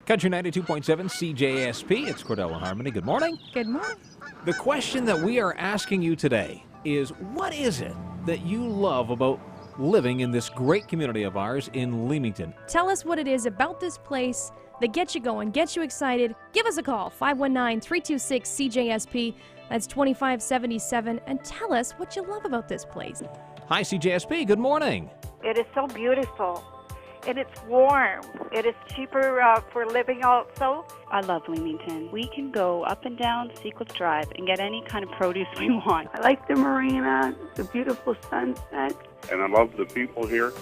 Country 92.7 CJSP. It's Cordell and Harmony. Good morning. Good morning. The question that we are asking you today is, what is it that you love about living in this great community of ours in Leamington? Tell us what it is about this place that gets you going, gets you excited. Give us a call, 519-326-CJSP. That's 2577. And tell us what you love about this place. Hi, CJSP. Good morning. It is so beautiful, and it's warm. It is cheaper for living also. I love Leamington. We can go up and down Sequoia Drive and get any kind of produce we want. I like the marina, the beautiful sunset. And I love the people here.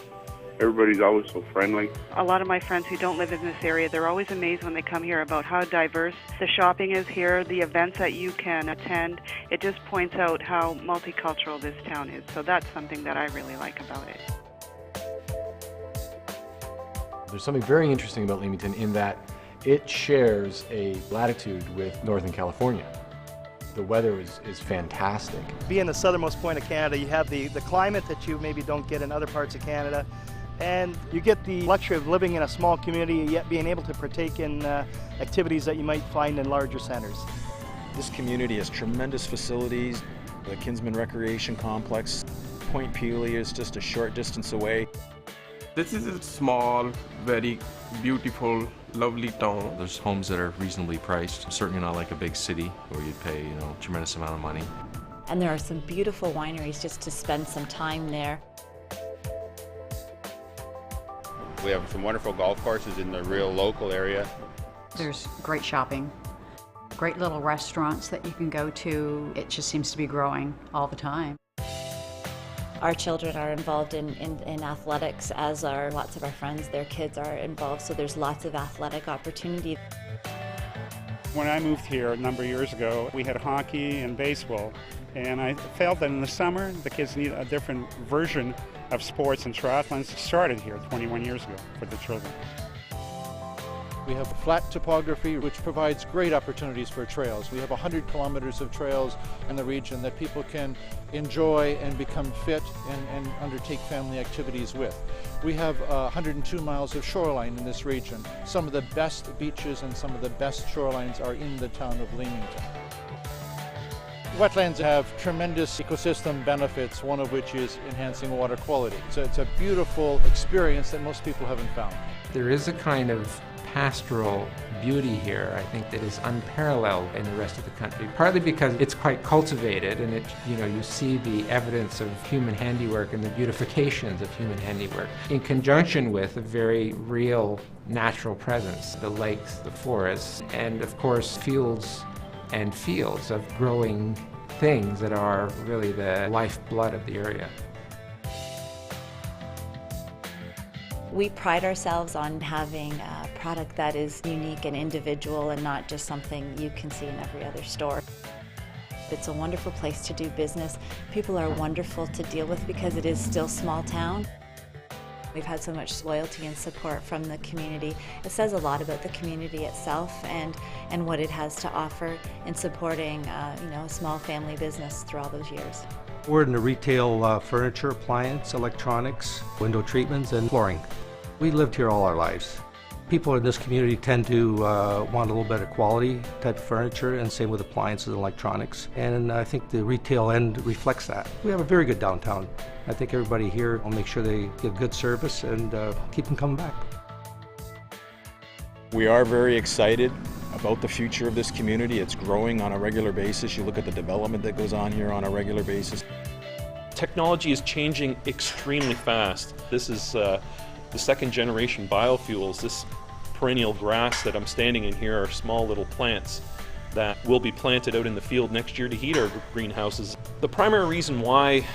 Everybody's always so friendly. A lot of my friends who don't live in this area, they're always amazed when they come here about how diverse the shopping is here, the events that you can attend. It just points out how multicultural this town is. So that's something that I really like about it. There's something very interesting about Leamington in that it shares a latitude with Northern California. The weather is fantastic. Being the southernmost point of Canada, you have the climate that you maybe don't get in other parts of Canada, and you get the luxury of living in a small community, yet being able to partake in activities that you might find in larger centers. This community has tremendous facilities. The Kinsman Recreation Complex, Point Pelee is just a short distance away. This is a small, very beautiful, lovely town. There's homes that are reasonably priced. Certainly not like a big city where you'd pay, a tremendous amount of money. And there are some beautiful wineries just to spend some time there. We have some wonderful golf courses in the real local area. There's great shopping, great little restaurants that you can go to. It just seems to be growing all the time. Our children are involved in athletics, as are lots of our friends. Their kids are involved, so there's lots of athletic opportunity. When I moved here a number of years ago, we had hockey and baseball, and I felt that in the summer the kids need a different version of sports, and triathlons started here 21 years ago for the children. We have flat topography, which provides great opportunities for trails. We have 100 kilometers of trails in the region that people can enjoy and become fit and undertake family activities with. We have 102 miles of shoreline in this region. Some of the best beaches and some of the best shorelines are in the town of Leamington. Wetlands have tremendous ecosystem benefits, one of which is enhancing water quality. So it's a beautiful experience that most people haven't found. There is a kind of pastoral beauty here, I think, that is unparalleled in the rest of the country, partly because it's quite cultivated and you see the evidence of human handiwork and the beautifications of human handiwork in conjunction with a very real natural presence, the lakes, the forests, and of course fields and fields of growing things that are really the lifeblood of the area. We pride ourselves on having a product that is unique and individual and not just something you can see in every other store. It's a wonderful place to do business. People are wonderful to deal with because it is still small town. We've had so much loyalty and support from the community. It says a lot about the community itself and what it has to offer in supporting a small family business through all those years. We're in the retail furniture, appliance, electronics, window treatments, and flooring. We lived here all our lives. People in this community tend to want a little better quality type of furniture, and same with appliances and electronics. And I think the retail end reflects that. We have a very good downtown. I think everybody here will make sure they get good service and keep them coming back. We are very excited about the future of this community. It's growing on a regular basis. You look at the development that goes on here on a regular basis. Technology is changing extremely fast. This is the second generation biofuels. This perennial grass that I'm standing in here are small little plants that will be planted out in the field next year to heat our greenhouses. The primary reason why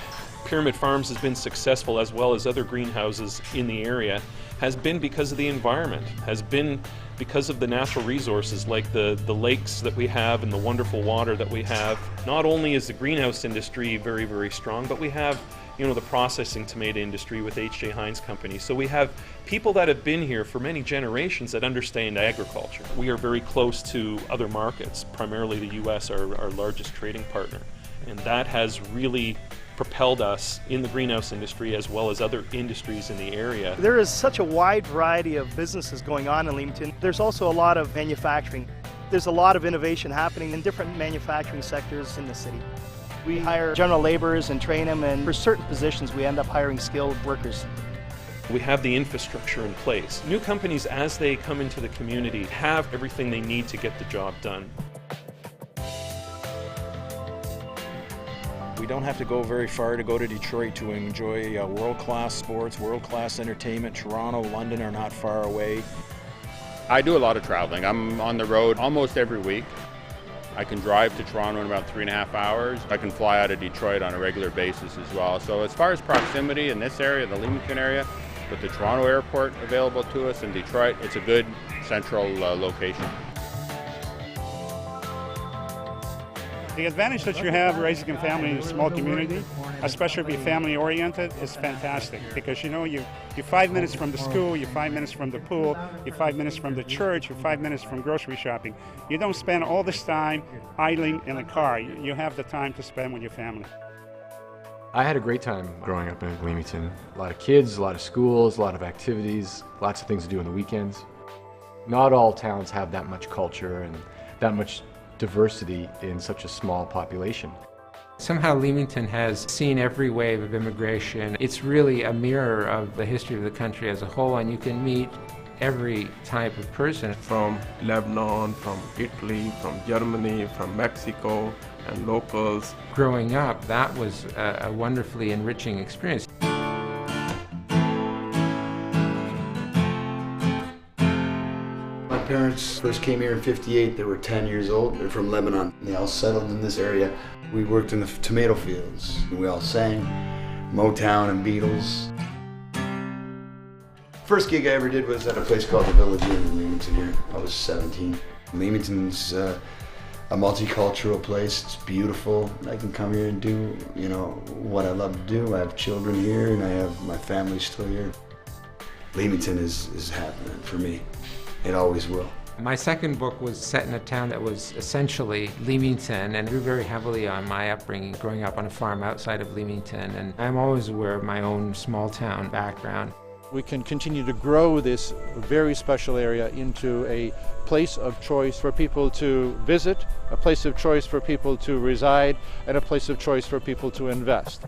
Pyramid Farms has been successful, as well as other greenhouses in the area, has been because of the environment, has been because of the natural resources like the lakes that we have and the wonderful water that we have. Not only is the greenhouse industry very, very strong, but we have the processing tomato industry with H.J. Heinz Company. So we have people that have been here for many generations that understand agriculture. We are very close to other markets, primarily the U.S., our largest trading partner. And that has really propelled us in the greenhouse industry as well as other industries in the area. There is such a wide variety of businesses going on in Leamington. There's also a lot of manufacturing. There's a lot of innovation happening in different manufacturing sectors in the city. We hire general laborers and train them, and for certain positions we end up hiring skilled workers. We have the infrastructure in place. New companies, as they come into the community, have everything they need to get the job done. We don't have to go very far to go to Detroit to enjoy world-class sports, world-class entertainment. Toronto, London are not far away. I do a lot of traveling. I'm on the road almost every week. I can drive to Toronto in about 3.5 hours. I can fly out of Detroit on a regular basis as well. So as far as proximity in this area, the Leamington area, with the Toronto airport available to us in Detroit, it's a good central location. The advantage that you have raising a family in a small community, especially if you're family oriented, is fantastic because you're 5 minutes from the school, you're 5 minutes from the pool, you're 5 minutes from the church, you're 5 minutes from grocery shopping. You don't spend all this time idling in the car. You have the time to spend with your family. I had a great time growing up in Leamington. A lot of kids, a lot of schools, a lot of activities, lots of things to do on the weekends. Not all towns have that much culture and that much diversity in such a small population. Somehow Leamington has seen every wave of immigration. It's really a mirror of the history of the country as a whole, and you can meet every type of person. From Lebanon, from Italy, from Germany, from Mexico, and locals. Growing up, that was a wonderfully enriching experience. My parents first came here in '58. They were 10 years old. They're from Lebanon. They all settled in this area. We worked in the tomato fields. We all sang Motown and Beatles. First gig I ever did was at a place called the Village Inn in Leamington here. I was 17. Leamington's a multicultural place. It's beautiful. I can come here and do, what I love to do. I have children here and I have my family still here. Leamington is happening for me. It always will. My second book was set in a town that was essentially Leamington and drew very heavily on my upbringing, growing up on a farm outside of Leamington, and I'm always aware of my own small town background. We can continue to grow this very special area into a place of choice for people to visit, a place of choice for people to reside, and a place of choice for people to invest.